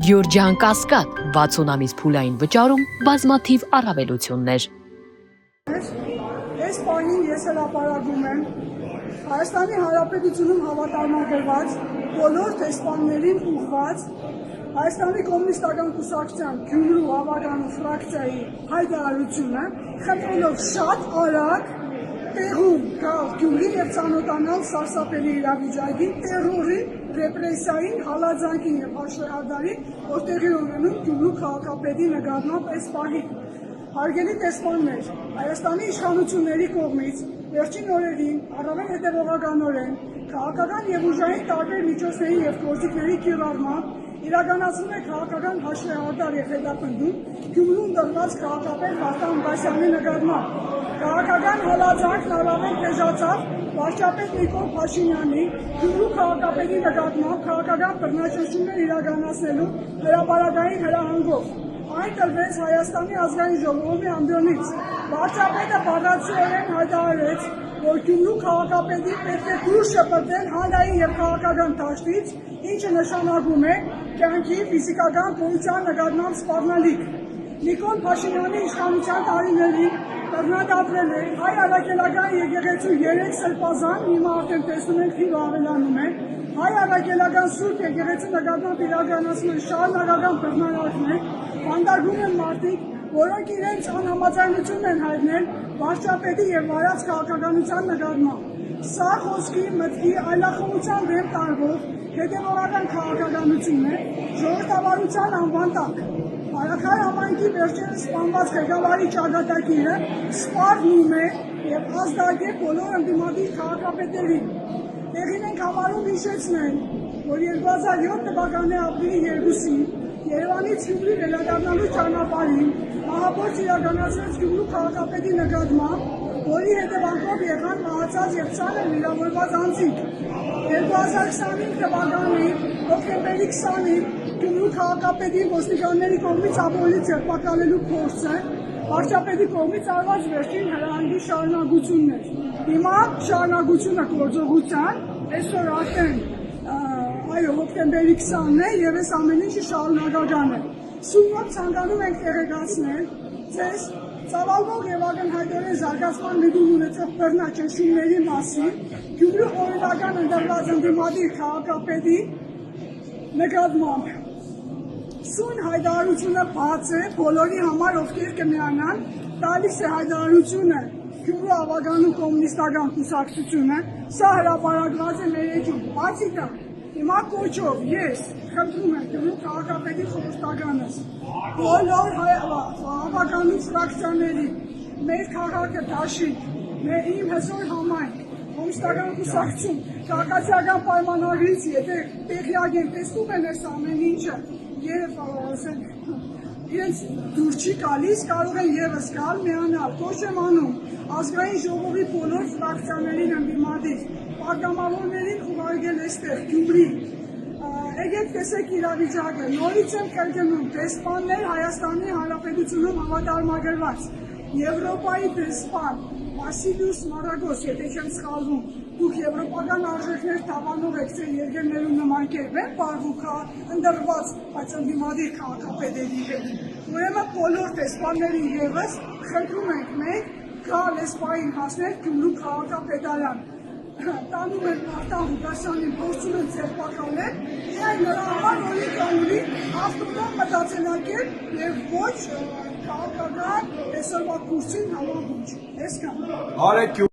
Գյորջյան Կասկադ 60 ամիս փուլային վճարում բազմաթիվ առավելություններ։ Այս պահին ես հրապարակում եմ Հայաստանի Հանրապետությունում հավատարմագրված բոլոր դեսպաններին ուղղված Հայաստանի կոմունիստական կուսակցության Գյումրու ավագանու ֆրակցիայի հայտարարությունը, խնդրելով շատ արագ տեղում գալ Գյումրի եւ ծանոթանալ սարսափելի իրավիճակին, տերորին, ռեպրեսիային, հալածանքին եւ հաշվեհարդարին, որ տեղի ունենում Գյումրու քաղաքապետի նկատմամբ այս պահին։ Հարգելի տեսմաններ, Հայաստանի իշխանությունների կողմից վերջին օրերին առավել հետևողականորեն քաղաքական եւ ուժային տարբեր միջոցների եւ գործիքների կիրառմամբ իրականացնում է քաղաքական հաշվեհարդար եւ հետապնդում Գյումրում դրված քաղաքապետ Վարդան Բասյանի նկատմամբ։ Քաղաքական հալածանքն առավել մեծացավ վարչապետ Նիկոլ Փաշինյանի Գյումրու քաղաքապետի նկատմամբ քաղաքական բռնաճնշումներ իրականացնելու հրապարակային հրահանգով։ Այն տրվեց Հայաստանի ազգային ժողովի ամբիոնից։ Վարչապետը բառացիորեն հայտարարեց, որ Գյումրու քաղաքապետի պետք է դուրս շպրտել հանրային եւ քաղաքական դաշտից, ինչը նշանակում է կյանքի ֆիզիկական գոյության նկատմամբ սպառնալիք։ Նիկոլ Փաշինյանի իշխանության տարիներին բռնադատվել է հայ առաքելական եկեղեցու 3 սրբազան, հիմա արդեն տեսնում ենք թիվը ավելանում է, հայ առաքելական սուրբ եկեղեցու նկատմամբ իրականացնում են շարունակական բռնարարքներ, հանդարտվում են մարդիկ, որոնք իրենց անհամաձայնությունն են հայտնել վարչապետի եւ վարած քաղաքականության նկատմամբ։ Սա խոսքի, մտքի, այլախոհության դեմ տարվող հետևողական քաղաքականություն է, ժողովրդավարության անվան տակ։ Արաքար համայնքի վերջերս սպանված ղեկավարի ճակատագիրը սպառնում է եւ ազդակ է բոլոր ընդդիմադիր քաղաքապետերին։ Տեղին ենք համարում հիշեցնել, որ 2007 թվականի ապրիլի 2-ին Երևանից Գյումրի վերադառնալու ճանապարհին ահաբորձ իրականացրեց Գյումրու քաղաքապետի նկատմամբ, որի հետևանքով եղան մահացած եւ ծանր վիրավորված անձինք։ 2025 թվականի հոկտեմբերի 20-ին Գյումրու քաղաքապետի ոստիկանների կողմից ապօրինի ձերբակալելու փորձը վարչապետի կողմից արված վերջին հրահանգի շարունակությունն էր։ Հիմա շարունակությունը գործողության այսօր արդեն հոկտեմբերի 20-ն է եւ այս ամեն ինչը շարունակական է։ Սումով ցանկանում ենք տեղեկացնել ձեզ ծավալվող եւ ակնհայտորեն զարգացման միտում ունեցող բռնաճնշումների մասին Գյումրու օրինական ընդրված ընդդիմադիր քաղաքապետի նկատմամբ։ Սույն հայտարարությունը բաց է բոլորի համար, ովքեր կմիանան, տալիս է հայտարարությունը Գյումրու ավագանու կոմունիստական կուսակցությունը, սա հրապարակված է մեր էջում, բացի դա։ Հիմա կոչով ես խնդրում եմ Գյումրու քաղաքապետի խորհրդականս, բոլոր ավագանու ֆրակցիաների, մեր քաղաքը դաշինք, իմ հզոր համայնք, կոմունիստական կուսակցություն, քաղաքացիական պայմանագրից, եթե տեղյակ են տեսնում են այս ամեն ինչը, իրենց դուր չի գալիս, կարող են ևս գալ, միանալ, կոչ եմ անում ազգային ժողովի բոլոր ֆրակցիաներին ընդդիմադիր, պատգամավորներին ուղարկել այստեղ Գյումրի։ Եկեք տեսեք իրավիճակը, նորից եմ կրկնում, դեսպաններ Հայաստանի Հանրապետությունում հավատարմագրված, Եվրոպայի դեսպան Վասիլիուս Մարագոս, եթե չեմ սխալվում, դուք եվրոպական արժեքներ թավանող եք ձեր երկրներում նման կերպ են պարվում ընդրված, բայց ընդդիմադիր քաղաքապետերի հետ։ Ուրեմն բոլոր դեսպաններին ևս խնդրում ենք մենք գալ այս պահին հասնել Գյումրու քաղաքապետարան։ Տանում են Վարդան Ղուկասյանին, փորձում են ձերբակալել, միայն նրա համար, որ ինքը ունի ավտոնոմ մտածելակերպ եւ ոչ քաղաքական այսօրվա կուրսին համահունչ։ Այսքան։